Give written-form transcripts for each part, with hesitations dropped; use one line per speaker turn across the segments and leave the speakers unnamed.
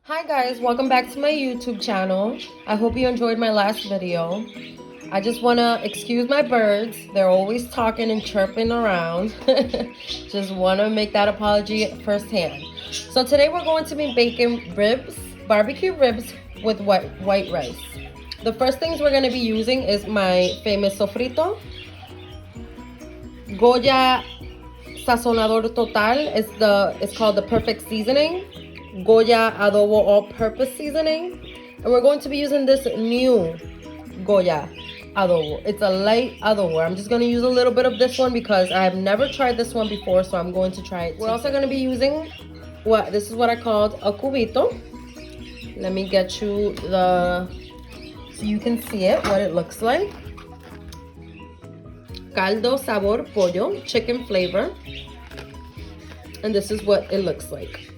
Hi guys, welcome back to my YouTube channel. I hope you enjoyed my last video. I just want to excuse my birds. They're always talking and chirping around. Just want to make that apology firsthand. So today we're going to be baking ribs, barbecue ribs with white rice. The first things we're going to be using is my famous sofrito. Goya Sazonador Total it's called the perfect seasoning. Goya Adobo all-purpose seasoning, and we're going to be using this new Goya adobo. It's a light adobo. I'm just going to use a little bit of this one because I have never tried this one before, so I'm going to try it. We're also going to be using this is what I called a cubito. Let me get you so you can see it, what it looks like. Caldo sabor pollo, chicken flavor, and this is what it looks like.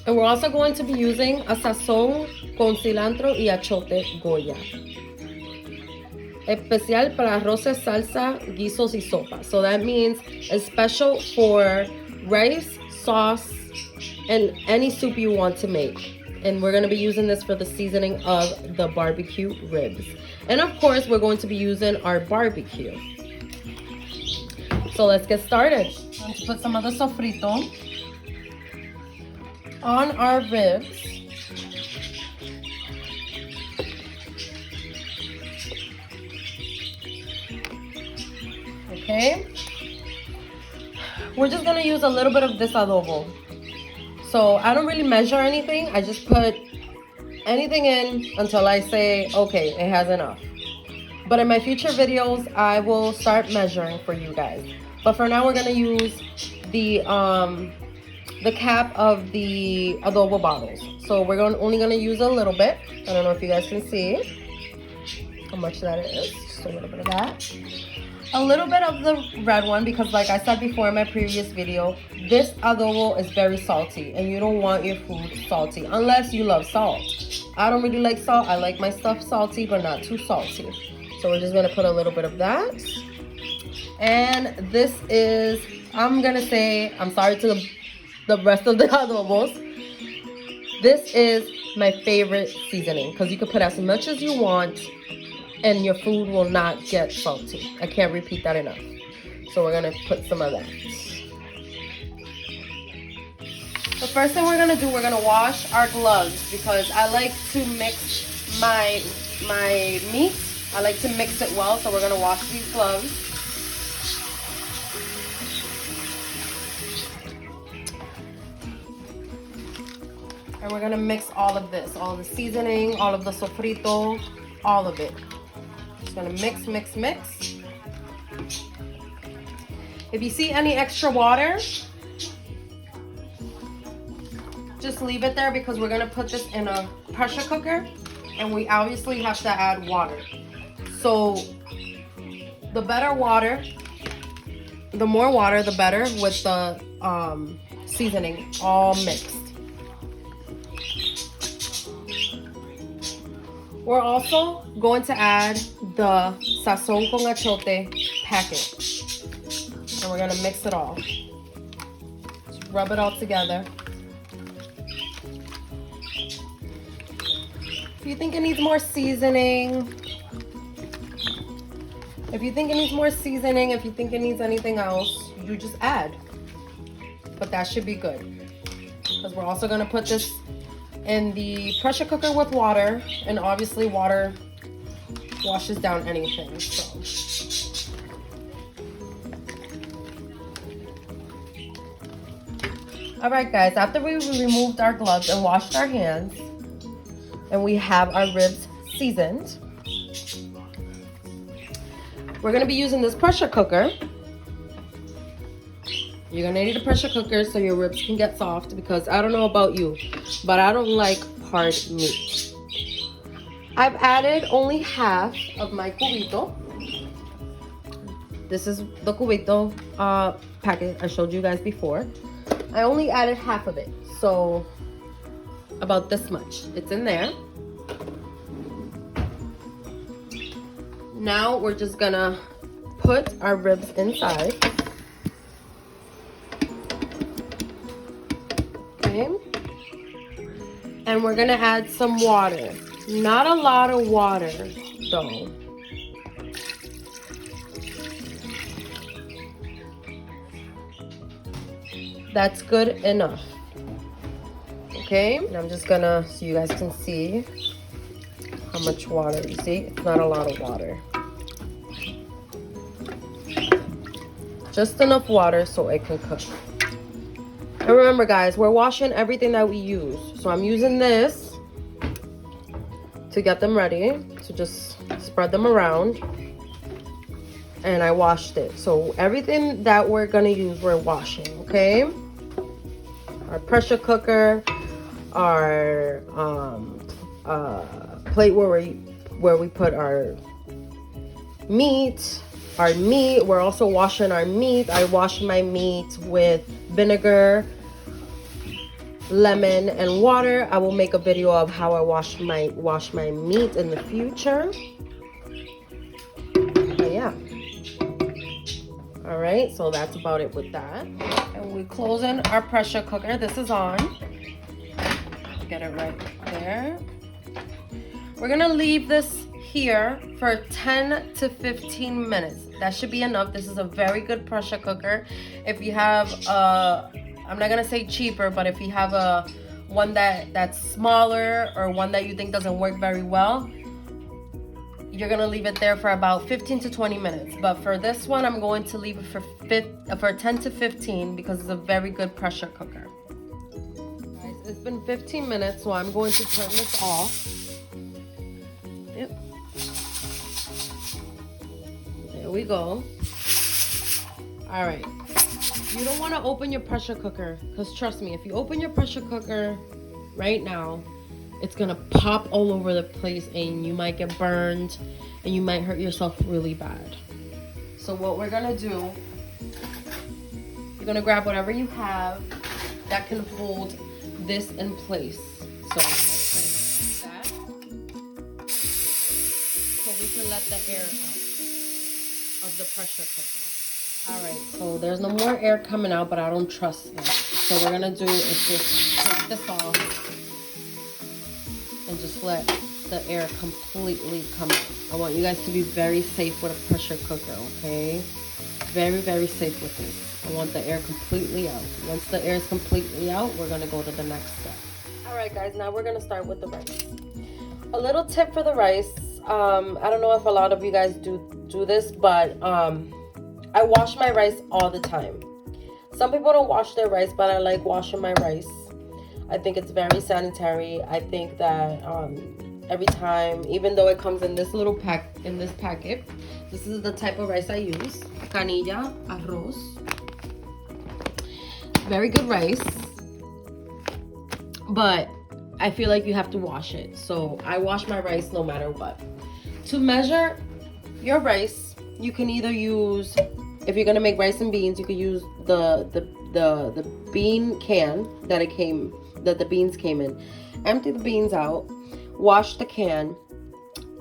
And we're also going to be using a sazón con cilantro y achote Goya. Especial para arroces, salsa, guisos y sopa. So that means it's special for rice, sauce, and any soup you want to make. And we're going to be using this for the seasoning of the barbecue ribs. And of course, we're going to be using our barbecue. So let's get started. Let's put some of the sofrito on our ribs. Okay. We're just gonna use a little bit of this adobo. So I don't really measure anything. I just put anything in until I say, okay, it has enough. But in my future videos, I will start measuring for you guys. But for now, we're gonna use the cap of the adobo bottles. So we're only gonna use a little bit. I don't know if you guys can see how much that is. Just a little bit of that. A little bit of the red one because, like I said before in my previous video, this adobo is very salty and you don't want your food salty unless you love salt. I don't really like salt. I like my stuff salty but not too salty. So we're just gonna put a little bit of that. And this is, I'm gonna say, I'm sorry to the rest of the adobos. This is my favorite seasoning because you can put as much as you want and your food will not get salty. I can't repeat that enough. So we're gonna put some of that. The first thing we're gonna do, we're gonna wash our gloves because I like to mix my meat. I like to mix it well, so we're gonna wash these gloves. And we're gonna mix all of this, all of the seasoning, all of the sofrito, all of it. Just gonna mix, mix, mix. If you see any extra water, just leave it there because we're gonna put this in a pressure cooker and we obviously have to add water. So the better water, the more water, the better with the seasoning all mixed. We're also going to add the sazón con achote packet. And we're gonna mix it all. Just rub it all together. If you think it needs more seasoning, if you think it needs anything else, you just add. But that should be good. Because we're also gonna put this in the pressure cooker with water, and obviously water washes down anything. So all right guys, after we removed our gloves and washed our hands and we have our ribs seasoned, we're going to be using this pressure cooker. You're gonna need a pressure cooker so your ribs can get soft because I don't know about you, but I don't like hard meat. I've added only half of my cubito. This is the cubito packet I showed you guys before. I only added half of it, so about this much. It's in there. Now we're just gonna put our ribs inside. Okay. And we're gonna add some water. Not a lot of water, though. That's good enough. Okay, and I'm just gonna, so you guys can see how much water. You see, it's not a lot of water. Just enough water so it can cook. And remember, guys, we're washing everything that we use. So I'm using this to get them ready. So just spread them around. And I washed it. So everything that we're gonna use, we're washing, okay? Our pressure cooker, our plate where we put our meat. Our meat, we're also washing our meat. I wash my meat with vinegar, lemon, and water. I will make a video of how I wash my meat in the future. But yeah. All right, so that's about it with that. And we're closing our pressure cooker. This is on. Get it right there. We're gonna leave this here for 10 to 15 minutes. That should be enough. This is a very good pressure cooker. If you have I'm not gonna say cheaper, but if you have a one that's smaller or one that you think doesn't work very well, you're gonna leave it there for about 15 to 20 minutes. But for this one, I'm going to leave it for 10 to 15 because it's a very good pressure cooker. Guys, it's been 15 minutes, so I'm going to turn this off. Yep. There we go. All right. You don't want to open your pressure cooker because trust me, if you open your pressure cooker right now, it's gonna pop all over the place and you might get burned and you might hurt yourself really bad. So what we're gonna do, you're gonna grab whatever you have that can hold this in place. So let's like that, so we can let the air out of the pressure cooker. All right, so there's no more air coming out, but I don't trust this. So what we're gonna do is just take this off and just let the air completely come out. I want you guys to be very safe with a pressure cooker, okay? Very, very safe with this. I want the air completely out. Once the air is completely out, we're gonna go to the next step. All right, guys, now we're gonna start with the rice. A little tip for the rice. I don't know if a lot of you guys do this, but I wash my rice all the time. Some people don't wash their rice, but I like washing my rice. I think it's very sanitary. I think that every time, even though it comes in this little packet, this is the type of rice I use. Canilla, arroz. Very good rice. But I feel like you have to wash it. So I wash my rice no matter what. To measure your rice, you can either use, if you're gonna make rice and beans, you could use the bean can that the beans came in. Empty the beans out, wash the can,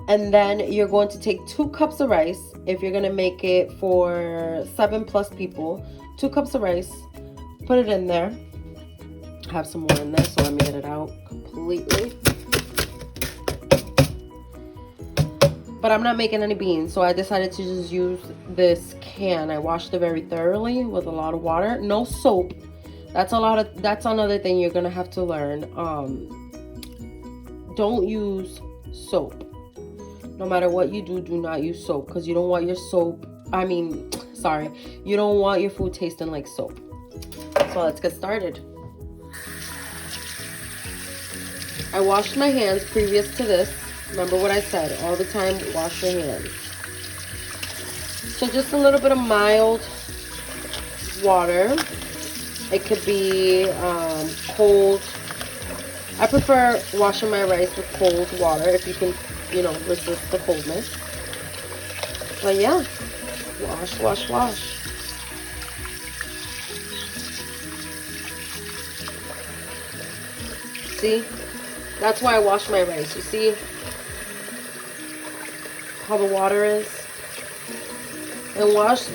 and then you're going to take 2 cups of rice. If you're gonna make it for 7+ people, 2 cups of rice, put it in there. Have some more in there, so let me get it out completely. But I'm not making any beans, so I decided to just use this can. I washed it very thoroughly with a lot of water. No soap. That's another thing you're gonna have to learn. Don't use soap. No matter what you do not use soap, because you don't want your you don't want your food tasting like soap. So let's get started. I washed my hands previous to this. Remember what I said, all the time, wash your hands. So just a little bit of mild water. It could be cold. I prefer washing my rice with cold water if you can, resist the coldness. But yeah, wash. See? That's why I wash my rice. You see how the water is? And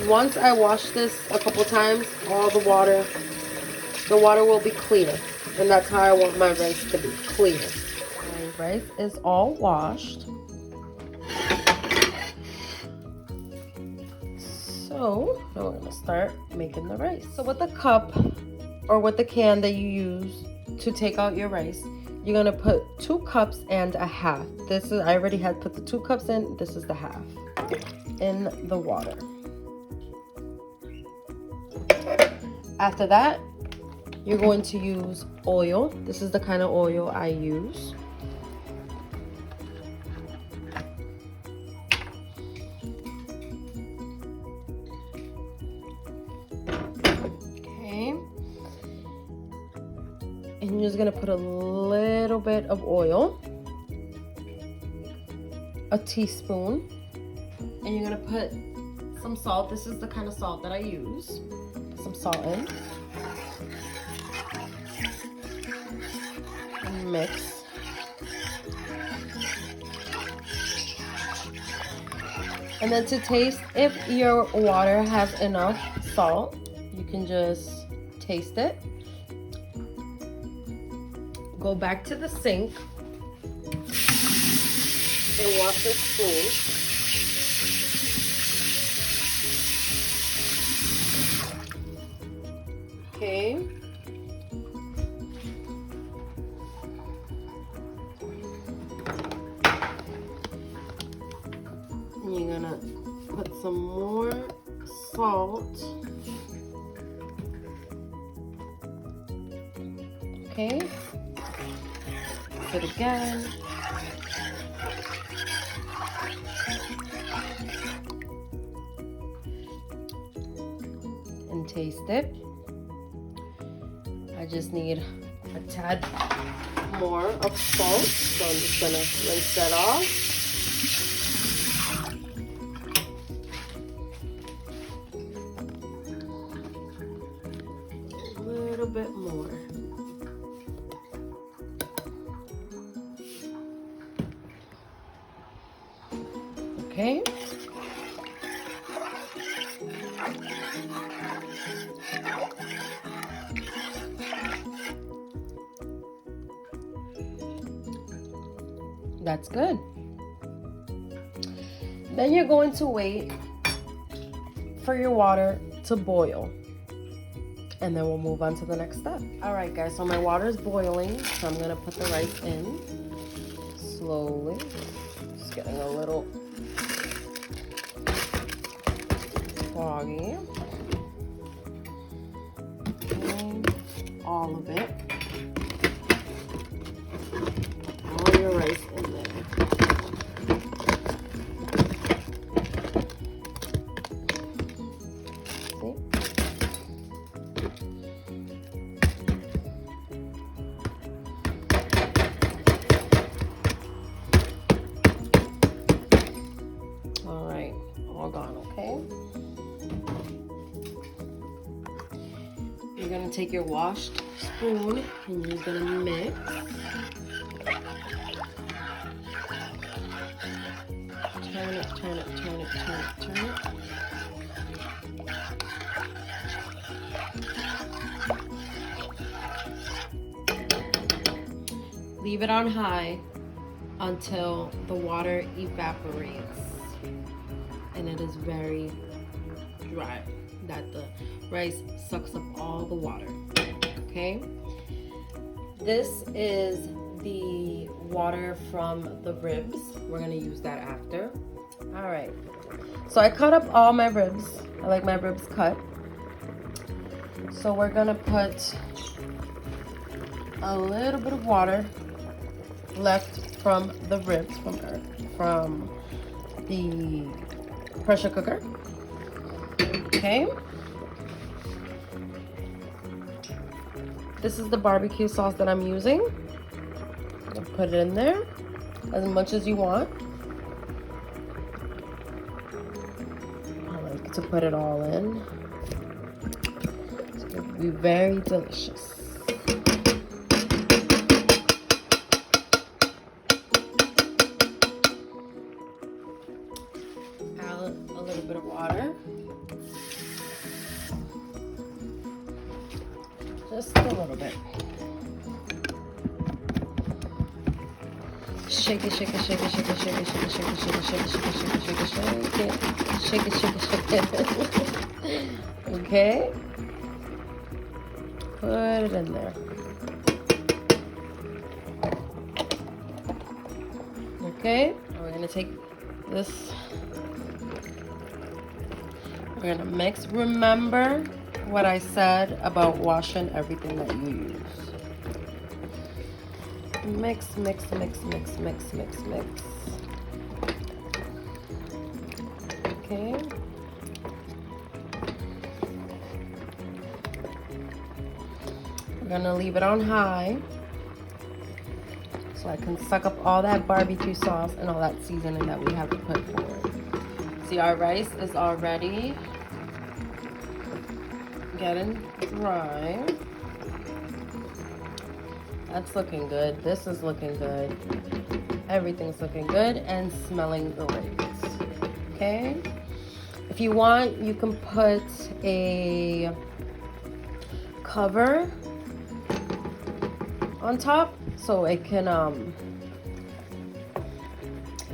once I wash this a couple times, all the water will be clear. And that's how I want my rice to be, clear. My rice is all washed. So now we're gonna start making the rice. So with the cup or with the can that you use to take out your rice, you're gonna put 2 cups and a half. This is, I already had put the 2 cups in, this is the half, in the water. After that, you're going to use oil. This is the kind of oil I use. Okay. And you're just gonna put a little bit of oil, a teaspoon, and you're gonna put some salt. This is the kind of salt that I use. Some salt in. And mix. And then to taste if your water has enough salt, you can just taste it. Go back to the sink and wash your spoon. Okay. And you're gonna put some more salt. Okay. It again. And taste it. I just need a tad more of salt, so I'm just gonna rinse that off. A little bit more. Okay. That's good. Then you're going to wait for your water to boil. And then we'll move on to the next step. All right, guys, so my water is boiling. So I'm gonna put the rice in slowly. It's getting a little foggy. Okay, all of it. All your rice in there. See? All right, all gone, okay? You're gonna take your washed spoon and you're gonna mix. Turn it, turn it, turn it, turn it, turn it. Leave it on high until the water evaporates and it is very dry, that the rice sucks up all the water. Okay, this is the water from the ribs. We're gonna use that after. All right, so I cut up all my ribs. I like my ribs cut. So we're gonna put a little bit of water left from the ribs from the pressure cooker. Okay. This is the barbecue sauce that I'm using. I'll put it in there as much as you want. I like to put it all in. It's going to be very delicious. Add a little bit of water. Just a little bit. Shake it, shake it, shake it, shake it, shake it, shake it, shake it, shake it, shake it, shake it, shake it, shake it, shake it, shake it. Okay. Put it in there. Okay. We're gonna take this. We're gonna mix. Remember what I said about washing everything that you use. Mix, mix, mix, mix, mix, mix, mix. Okay. We're gonna leave it on high so I can suck up all that barbecue sauce and all that seasoning that we have to put forward. See, our rice is already getting dry. That's looking good. This is looking good. Everything's looking good and smelling great. Okay. If you want, you can put a cover on top so it can,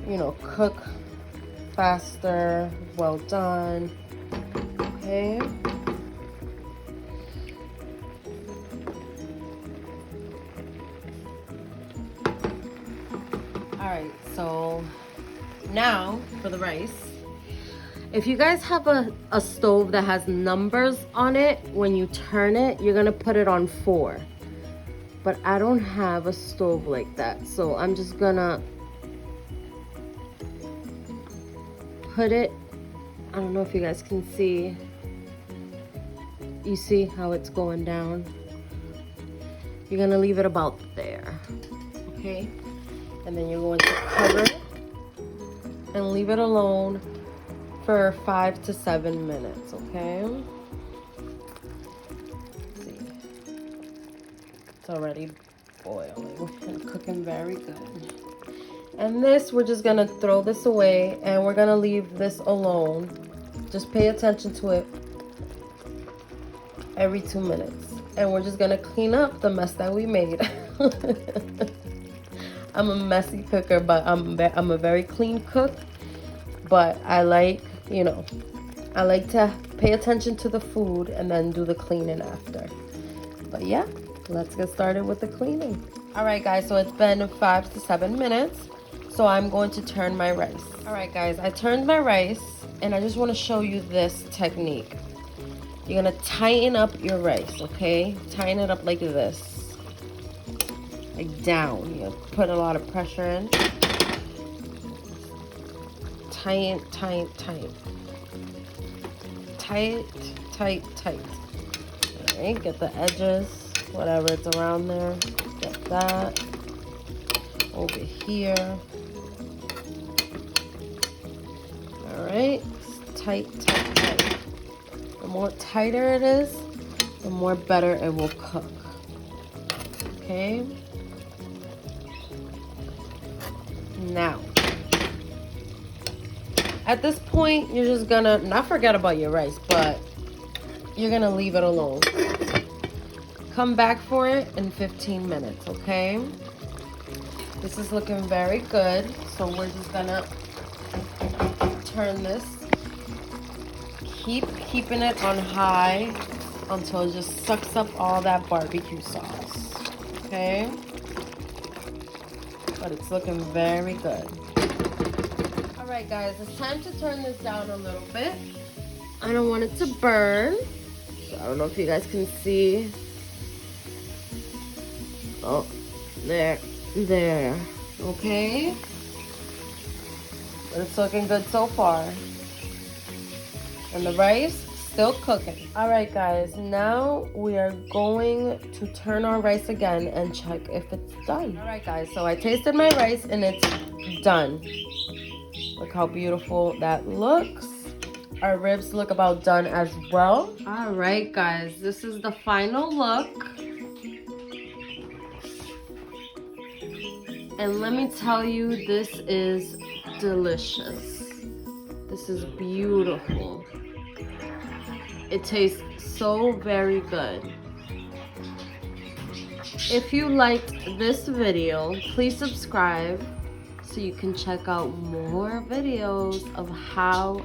you know, cook faster. Well done. Okay. Alright, so now for the rice. If you guys have a stove that has numbers on it, when you turn it, you're gonna put it on 4. But I don't have a stove like that, so I'm just gonna put it, I don't know if you guys can see. You see how it's going down? You're gonna leave it about there, okay? And then you're going to cover it and leave it alone for 5 to 7 minutes, okay? Let's see. It's already boiling and cooking very good. And this, we're just gonna throw this away and we're gonna leave this alone. Just pay attention to it every 2 minutes. And we're just gonna clean up the mess that we made. I'm a messy cooker, but I'm a very clean cook. But I like, you know, I like to pay attention to the food and then do the cleaning after. But yeah, let's get started with the cleaning. All right, guys, so it's been 5 to 7 minutes. So I'm going to turn my rice. All right, guys, I turned my rice and I just want to show you this technique. You're gonna tighten up your rice, okay? Tighten it up like this. Like down. You put a lot of pressure in. Tight, tight, tight. Tight, tight, tight. All right, get the edges, whatever it's around there. Get that. Over here. All right, tight, tight, tight. The more tighter it is, the more better it will cook. Okay. Now, at this point, you're just gonna not forget about your rice, but you're gonna leave it alone. Come back for it in 15 minutes, okay? This is looking very good, so we're just gonna turn this. Keeping it on high until it just sucks up all that barbecue sauce, okay? But it's looking very good. All right, guys, it's time to turn this down a little bit. I don't want it to burn. So I don't know if you guys can see. Oh, there, okay? But it's looking good so far. And the rice still cooking. All right, guys, now we are going to turn our rice again and check if it's done. All right, guys, so I tasted my rice and it's done. Look how beautiful that looks. Our ribs look about done as well. All right, guys, this is the final look. And let me tell you, this is delicious. This is beautiful. It tastes so very good. If you liked this video, please subscribe so you can check out more videos of how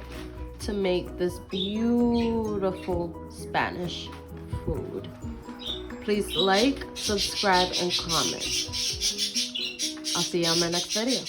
to make this beautiful Spanish food. Please like, subscribe, and comment. I'll see you on my next video.